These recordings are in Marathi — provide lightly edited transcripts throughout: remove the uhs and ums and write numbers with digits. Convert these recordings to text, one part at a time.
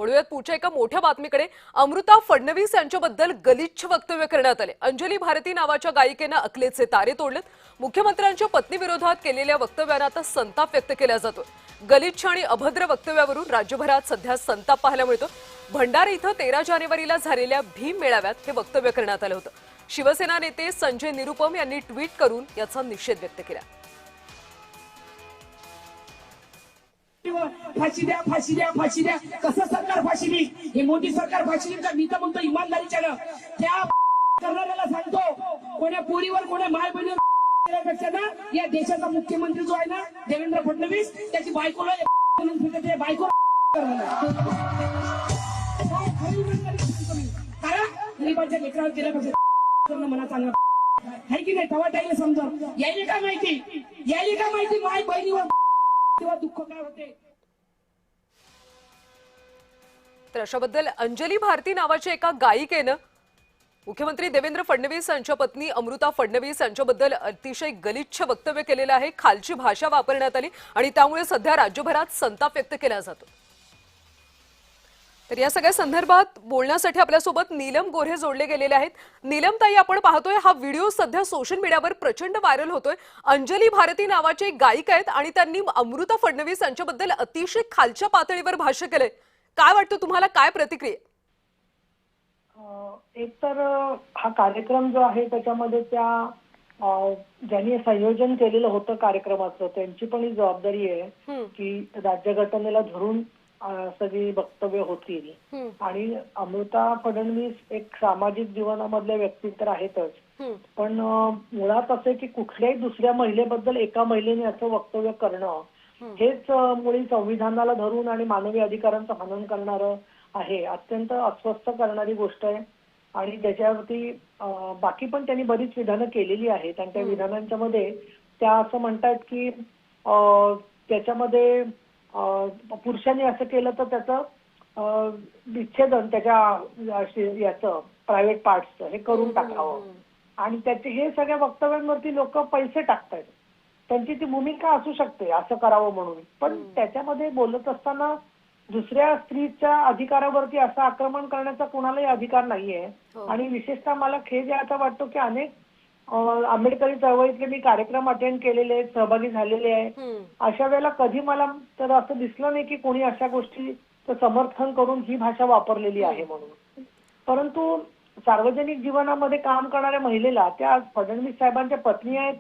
वळूयात पुढच्या एका मोठ्या बातमीकडे। अमृता फडणवीस यांच्याबद्दल गलिच्छ वक्तव्य करण्यात आले। अंजली भारती नावाच्या गायिकेने अकलेचे तारे तोडलेत। मुख्यमंत्र्यांच्या पत्नीविरोधात केलेल्या वक्तव्याने आता संताप व्यक्त केला जातो। गलिच्छ आणि अभद्र वक्तव्यावरून राज्यभरात सध्या संताप पाहायला मिळतो। भंडारा इथं 13 जानेवारीला झालेल्या भीम मेळाव्यात हे वक्तव्य करण्यात आलं होतं। शिवसेना नेते संजय निरुपम यांनी ट्विट करून याचा निषेध व्यक्त केला। फाशी द्या, फाशी द्या, फाशी द्या। कसं सरकार फाशी देईल? हे मोदी सरकार फाशी देईल का? मी तर म्हणतो इमानदारीच्यानं त्या करणाऱ्याला सांगतो, कोण्या पोरीवर कोण्या माय बहिणीवर ना या देशाचा मुख्यमंत्री जो आहे ना देवेंद्र फडणवीस, त्याची बायकोला म्हणून फिरते, ते बायको गरीबाच्या लेकरावर केल्यापेक्षा करणं मला चांगलं आहे की नाही? तवा टाईला समजा यायले काय माहिती, यायले काय माहिती माय बहिणीवर तेव्हा दुःख काय होते। तर अशाबद्दल अंजली भारती नावाच्या एका गायिकेनं मुख्यमंत्री देवेंद्र फडणवीस यांच्या पत्नी अमृता फडणवीस यांच्याबद्दल अतिशय गलिच्छ वक्तव्य केलेलं आहे। खालची भाषा वापरण्यात आली आणि त्यामुळे सध्या राज्यभरात संताप व्यक्त केला जातो। तर या सगळ्या संदर्भात बोलण्यासाठी आपल्यासोबत नीलम गोऱ्हे जोडले गेलेले आहेत। नीलम ताई, आपण पाहतोय हा व्हिडिओ सध्या सोशल मीडियावर प्रचंड व्हायरल होतोय। अंजली भारती नावाचे एक गायिका आहेत आणि त्यांनी अमृता फडणवीस यांच्याबद्दल अतिशय खालच्या पातळीवर भाष्य केलंय। काय वाटतं तुम्हाला, काय प्रतिक्रिया? एक तर हा कार्यक्रम जो आहे त्याच्यामध्ये त्या ज्यांनी संयोजन केलेलं होतं कार्यक्रमाचं त्यांची पण ही जबाबदारी आहे की राज्यघटनेला धरून सगळी वक्तव्य होतील। आणि अमृता फडणवीस एक सामाजिक जीवनामधल्या व्यक्ती तर आहेतच, पण मुळात असे की कुठल्याही दुसऱ्या महिलेबद्दल एका महिलेने असं वक्तव्य करणं हेच मुळी संविधानाला धरून आणि मानवी अधिकारांचं हनन करणारं आहे। अत्यंत अस्वस्थ करणारी गोष्ट आहे। आणि त्याच्यावरती बाकी पण त्यांनी बरीच विधानं केलेली आहेत आणि त्या विधानांच्या मध्ये त्या असं म्हणतात की त्याच्यामध्ये पुरुषांनी असं केलं तर त्याचं विच्छेदन त्याच्या याचं प्रायव्हेट पार्ट्सचं हे करून टाकावं आणि त्याचे हे सगळ्या वक्तव्यांवरती लोक पैसे टाकतायत। त्यांची ती भूमिका असू शकते असं करावं म्हणून, पण त्याच्यामध्ये बोलत असताना दुसऱ्या स्त्रीच्या अधिकारावरती असं आक्रमण करण्याचा कोणालाही अधिकार नाहीये। आणि विशेषतः मला खेद याचा वाटतो की अनेक आंबेडकरी चळवळीतले मी कार्यक्रम अटेंड केलेले आहेत, सहभागी झालेले आहे। अशा वेळेला कधी मला तर असं दिसलं नाही की कोणी अशा गोष्टीचं समर्थन करून ही भाषा वापरलेली आहे म्हणून। परंतु सार्वजनिक जीवनामध्ये काम करणाऱ्या महिलेला त्या फडणवीस साहेबांच्या पत्नी आहेत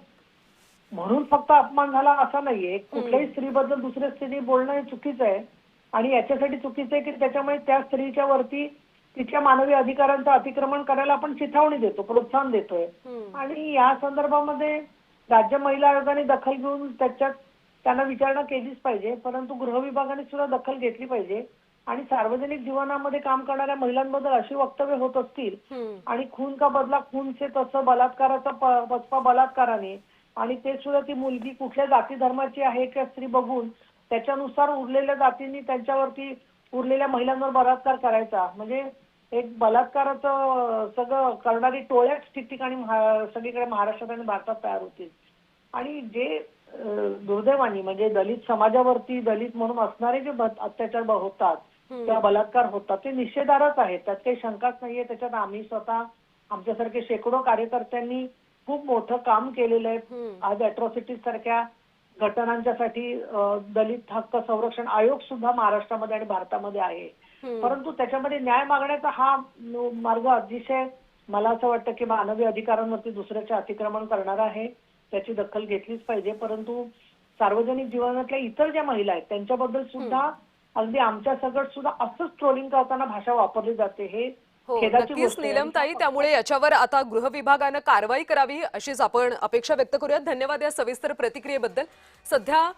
म्हणून फक्त अपमान झाला असा नाहीये। कुठल्याही स्त्रीबद्दल दुसऱ्या स्त्रीने बोलणं हे चुकीचं आहे आणि याच्यासाठी चुकीचं आहे की त्याच्यामुळे त्या स्त्रीच्या वरती तिच्या मानवी अधिकारांचं अतिक्रमण करायला आपण चिथावणी देतो, प्रोत्साहन देतोय। आणि या संदर्भामध्ये राज्य महिला आयोगाने दखल घेऊन त्याच्यात त्यांना विचारणा केलीच पाहिजे, परंतु गृह विभागाने सुद्धा दखल घेतली पाहिजे। आणि सार्वजनिक जीवनामध्ये काम करणाऱ्या महिलांबद्दल अशी वक्तव्य होत असतील आणि खून का बदला खून से तसं बलात्काराचा वचपा बलात्काराने आणि ते सुद्धा ती मुलगी कुठल्या जाती धर्माची आहे का स्त्री बघून त्याच्यानुसार उरलेल्या जातींनी त्यांच्यावरती उरलेल्या महिलांवर बलात्कार करायचा, म्हणजे एक बलात्काराचं सगळं करणारी टोळ्याच ठिकठिकाणी सगळीकडे महाराष्ट्रात आणि भारतात तयार होतील। आणि जे दुर्दैवानी म्हणजे दलित समाजावरती दलित म्हणून असणारे जे अत्याचार होतात किंवा बलात्कार होतात ते निषेधार्हच आहेत, त्यात काही शंकाच नाहीये। त्याच्यात आम्ही स्वतः आमच्यासारखे शेकडो कार्यकर्त्यांनी खूप मोठं काम केलेलं आहे। आज अॅट्रॉसिटीज सारख्या घटनांच्यासाठी दलित हक्क संरक्षण आयोग सुद्धा महाराष्ट्रामध्ये आणि भारतामध्ये आहे। परंतु त्याच्यामध्ये न्याय मागण्याचा हा मार्ग अतिशय मला असं वाटतं की मानवी अधिकारांवरती दुसऱ्याचे अतिक्रमण करणारा आहे, त्याची दखल घेतलीच पाहिजे। परंतु सार्वजनिक जीवनातल्या इतर ज्या महिला आहेत त्यांच्याबद्दल सुद्धा अगदी आमच्या सकट सुद्धा असंच ट्रोलिंग करताना भाषा वापरली जाते, हे खेदाची नक्कीच गोष्ट आहे। नीलम ताई, त्यामुळे याच्यावर आता गृह विभागानं कारवाई करावी अशीच आपण अपेक्षा व्यक्त करूयात। धन्यवाद या सविस्तर प्रतिक्रियेबद्दल। सध्या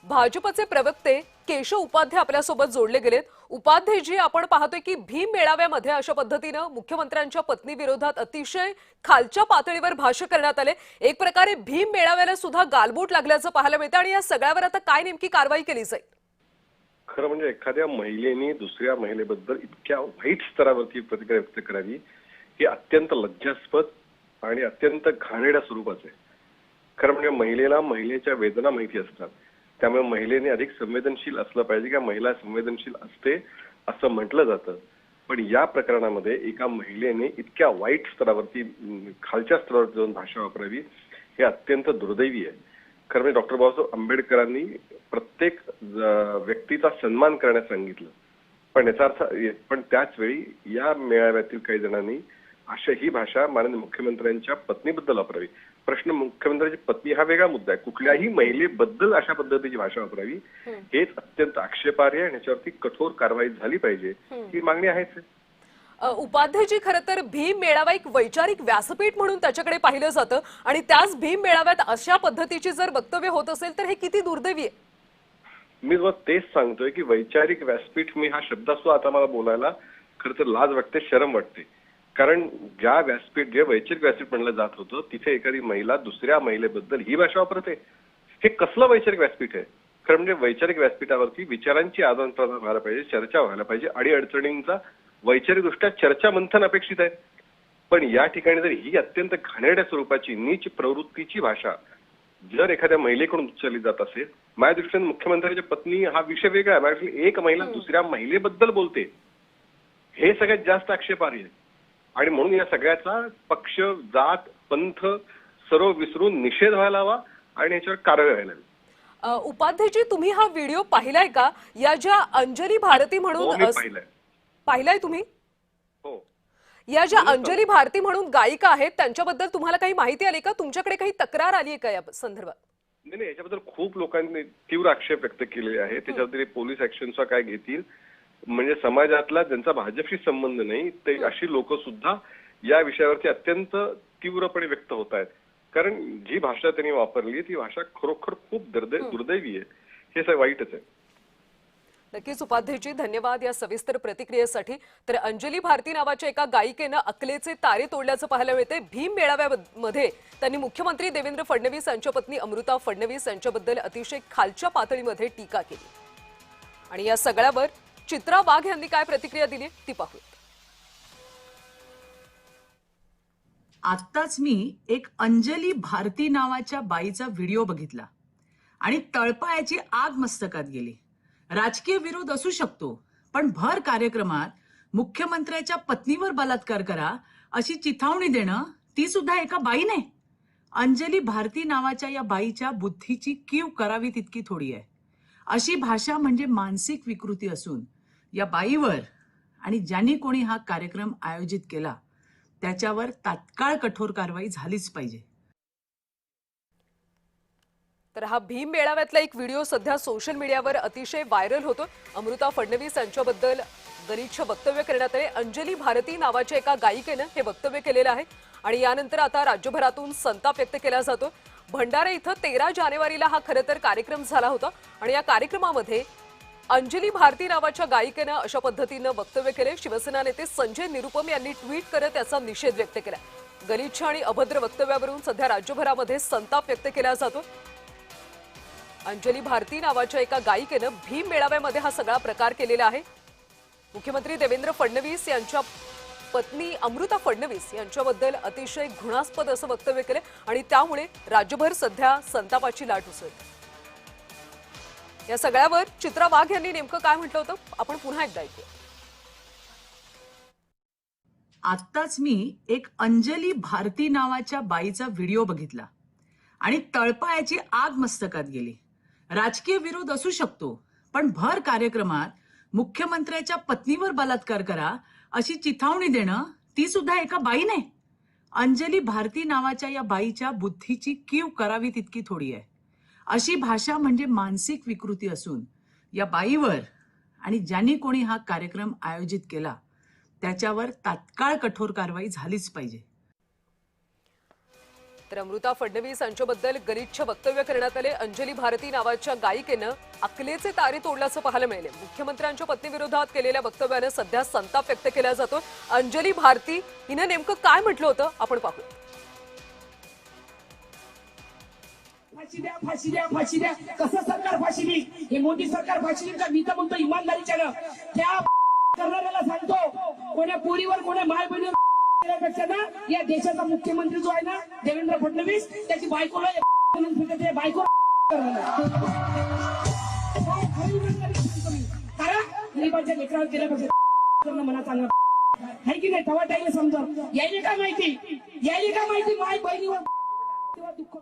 भाजपचे प्रवक्ते केशव उपाध्ये आपल्यासोबत जोडले गेलेत। उपाध्येजी, आपण पाहतोय की भीम मेळाव्यामध्ये अशा पद्धतीनं मुख्यमंत्र्यांच्या पत्नी विरोधात अतिशय खालच्या पातळीवर भाष्य करण्यात आले। एक प्रकारे भीम मेळाव्याला सुद्धा गालबोट लागल्याचं पाहायला मिळतं आणि या सगळ्यावर आता काय नेमकी कारवाई केली जाईल? खरं म्हणजे एखाद्या महिलेने दुसऱ्या महिलेबद्दल इतक्या वाईट स्तरावरती प्रतिक्रिया व्यक्त करावी ही अत्यंत लज्जास्पद आणि अत्यंत घाणेरड्या स्वरूपाचं आहे। खरं म्हणजे महिलेला महिलेच्या वेदना माहिती असतात, त्यामुळे महिलेने अधिक संवेदनशील असलं पाहिजे की महिला संवेदनशील असते असं म्हटलं जातं. पण या प्रकरणामध्ये एका महिलेने इतक्या वाईट स्तरावरती खालच्या स्तरावरती जाऊन भाषा वापरावी हे अत्यंत दुर्दैवी आहे. खरं म्हणजे डॉक्टर बाबासाहेब आंबेडकरांनी प्रत्येक व्यक्तीचा सन्मान करण्यास सांगितलं. पण याचा अर्थ पण त्याच वेळी या मेळाव्यातील काही जणांनी अशा ही भाषा माननीय मुख्यमंत्र्यांच्या पत्नीबद्दल वापरावी. प्रश्न मुख्यमंत्र्यांची पत्नी हा वेगळा मुद्दा आहे. कुठल्याही महिलेबद्दल अशा पद्धतीची भाषा वापरावी हेच अत्यंत आक्षेपार्ह आहे आणि याच्यावरती कठोर कारवाई झाली पाहिजे ही मागणी आहेच. उपाध्यक्षजी, खरं तर भीम मेळावा एक वैचारिक व्यासपीठ म्हणून त्याच्याकडे पाहिलं जातं आणि त्याच भीम मेळाव्यात अशा पद्धतीची जर वक्तव्य होत असेल तर हे किती दुर्दैवी आहे. मी तेच सांगतोय की वैचारिक व्यासपीठ मी हा शब्द असतो आता मला बोलायला खरं तर लाज वाटते, शरम वाटते. कारण ज्या व्यासपीठ वैचारिक व्यासपीठ म्हणलं जात होतं तिथे एखादी महिला दुसऱ्या महिलेबद्दल ही भाषा वापरते. हे कसलं वैचारिक व्यासपीठ आहे? खरं म्हणजे वैचारिक व्यासपीठावरती विचारांची आदान-प्रदान व्हायला पाहिजे, चर्चा व्हायला पाहिजे, अडीअडचणींचा वैचारिकदृष्ट्या चर्चा मंथन अपेक्षित आहे. पण या ठिकाणी जर ही अत्यंत घाणेरड्या स्वरूपाची नीच प्रवृत्तीची भाषा जर एखाद्या महिलेकडून उच्चारली जात असेल, माझ्या दृष्टीने मुख्यमंत्र्यांच्या पत्नी हा विषय वेगळा आहे. माझ्या दृष्टीने एक महिला दुसऱ्या महिलेबद्दल बोलते हे सगळ्यात जास्त आक्षेपार्ह आहे. आणि म्हणून या सगळ्याचा पक्ष, जात, पंथ सर्व विसरून निषेध व्हायला हवा आणि याच्यावर कारवाई व्हायला हवी. उपाध्यक्षजी, तुम्ही हा व्हिडिओ पाहिलाय का? या ज्या अंजली भारती म्हणून पाहिलाय तुम्ही? हो. या ज्या अंजली भारती म्हणून गायिका आहेत त्यांच्याबद्दल तुम्हाला काही माहिती आली का? तुमच्याकडे काही तक्रार आली आहे का या संदर्भात? नाही, याच्याबद्दल खूप लोकांनी तीव्र आक्षेप व्यक्त केले आहे. त्याच्याबद्दल पोलीस ऍक्शनचा काय घेतील, म्हणजे समाजातला ज्यांचा भाजपशी संबंध नाही ते अशी लोक सुद्धा या विषयावरती अत्यंत तीव्रपणे व्यक्त होत आहेत. कारण जी भाषा त्यांनी वापरली ती भाषा खरोखर खूप दुर्दैवी आहे. हे सगळं वाईटच आहे. नक्कीच उपाध्यक्षजी, धन्यवाद या सविस्तर प्रतिक्रियेसाठी. तर अंजली भारती नावाच्या एका गायिकेनं अकलेचे तारे तोडल्याचं पाहायला मिळते. भीम मेळाव्यामध्ये त्यांनी मुख्यमंत्री देवेंद्र फडणवीस यांच्या पत्नी अमृता फडणवीस यांच्याबद्दल अतिशय खालच्या पातळीमध्ये टीका केली. आणि या सगळ्यावर चित्रा वाघ यांनी काय प्रतिक्रिया दिली ती पाहूया. आत्ताच मी एक अंजली भारती नावाच्या बाईचा व्हिडिओ बघितला आणि तळपायाची आग मस्तकात गेली. राजकीय विरोध असू शकतो, पण भर कार्यक्रमात मुख्यमंत्र्याच्या पत्नीवर बलात्कार करा अशी चिथावणी देणं, ती सुद्धा एका बाईने. अंजली भारती नावाच्या या बाईच्या बुद्धीची कीव करावी तितकी थोडी आहे. अशी भाषा म्हणजे मानसिक विकृती असून या बाईवर आणि ज्यांनी कोणी हा कार्यक्रम आयोजित केला त्याच्यावर तात्काळ कठोर कारवाई झालीच पाहिजे. तर हा भीम मेळाव्यातला एक व्हिडिओ सध्या सोशल मीडियावर अतिशय व्हायरल होतो. अमृता फडणवीस यांच्याबद्दल गलिच्छ वक्तव्य करण्यात आले. अंजली भारती नावाच्या एका गायिकेनं हे वक्तव्य केलेलं आहे आणि यानंतर आता राज्यभरातून संताप व्यक्त केला जातो. भंडारा इथं 13 जानेवारीला हा खरं तर कार्यक्रम झाला होता आणि या कार्यक्रमामध्ये अंजली भारती नावाच्या गायिकेनं अशा पद्धतीनं वक्तव्य केले. शिवसेना नेते संजय निरुपम यांनी ट्विट करत याचा निषेध व्यक्त केला. गलिच्छ आणि अभद्र वक्तव्यावरून सध्या राज्यभरामध्ये संताप व्यक्त केला जातो. अंजली भारती नावाच्या एका गायिकेनं भीम मेळाव्यामध्ये हा सगळा प्रकार केलेला आहे. मुख्यमंत्री देवेंद्र फडणवीस यांच्या पत्नी अमृता फडणवीस यांच्याबद्दल अतिशय घृणास्पद असं वक्तव्य केलं आणि त्यामुळे राज्यभर सध्या संतापाची लाट उसळली. या सगळ्यावर चित्रा वाघ यांनी नेमकं काय म्हटलं होतं आपण पुन्हा एकदा ऐकूया. आत्ताच मी एक अंजली भारती नावाच्या बाईचा व्हिडिओ बघितला आणि तळपायाची आग मस्तकात गेली. राजकीय विरोध असू शकतो, पण भर कार्यक्रमात मुख्यमंत्र्याच्या पत्नीवर बलात्कार करा अशी चिथावणी देणं, ती सुद्धा एका बाईने. अंजली भारती नावाच्या या बाईच्या बुद्धीची कीव करावी तितकी थोडी आहे. अशी भाषा म्हणजे मानसिक विकृती असून या बाईवर आणि ज्यांनी कोणी हा कार्यक्रम आयोजित केला त्याच्यावर तात्काळ कठोर कारवाई झालीच पाहिजे. तर अमृता फडणवीस यांच्याबद्दल गलिच्छ वक्तव्य करण्यात आले. अंजली भारती नावाच्या गायिकेनं अकलेचे तारे तोडल्याचं पाहायला मिळाले. मुख्यमंत्र्यांच्या पत्नीविरोधात केलेल्या वक्तव्यानं सध्या संताप व्यक्त केला जातो. अंजली भारती हिनं नेमकं काय म्हटलं होतं आपण पाहूया. फाशी द्या, फाशी द्या, फाशी द्या. कसं सरकार फाशी देईल? हे मोदी सरकार फाशी देईल का? मी तर म्हणतो इमानदारीच्यानं त्या करणाऱ्याला सांगतो, कोण्या पोरीवर कोण्या माय बहिणीवर पेक्षा ना या देशाचा मुख्यमंत्री जो आहे ना देवेंद्र फडणवीस त्याची बायकोला बायको कारण गरिबाच्या लेकरावर केल्यापेक्षा मना चांगला आहे की नाही. तवा टाईम समजून यायले का माहिती माय बहिणीवर तेव्हा दुःख.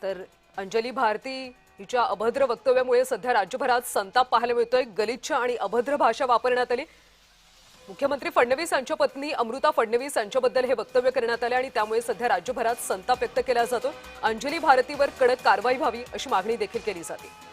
तर अंजली भारती हिच्या अभद्र वक्तव्यामुळे सध्या राज्यभरात संताप पाहायला मिळतोय. गलिच्छ आणि अभद्र भाषा वापरण्यात आली. मुख्यमंत्री फडणवीस यांच्या पत्नी अमृता फडणवीस यांच्याबद्दल हे वक्तव्य करण्यात आले आणि त्यामुळे सध्या राज्यभरात संताप व्यक्त केला जातो. अंजली भारतीवर कडक कारवाई व्हावी अशी मागणी देखील केली जाते.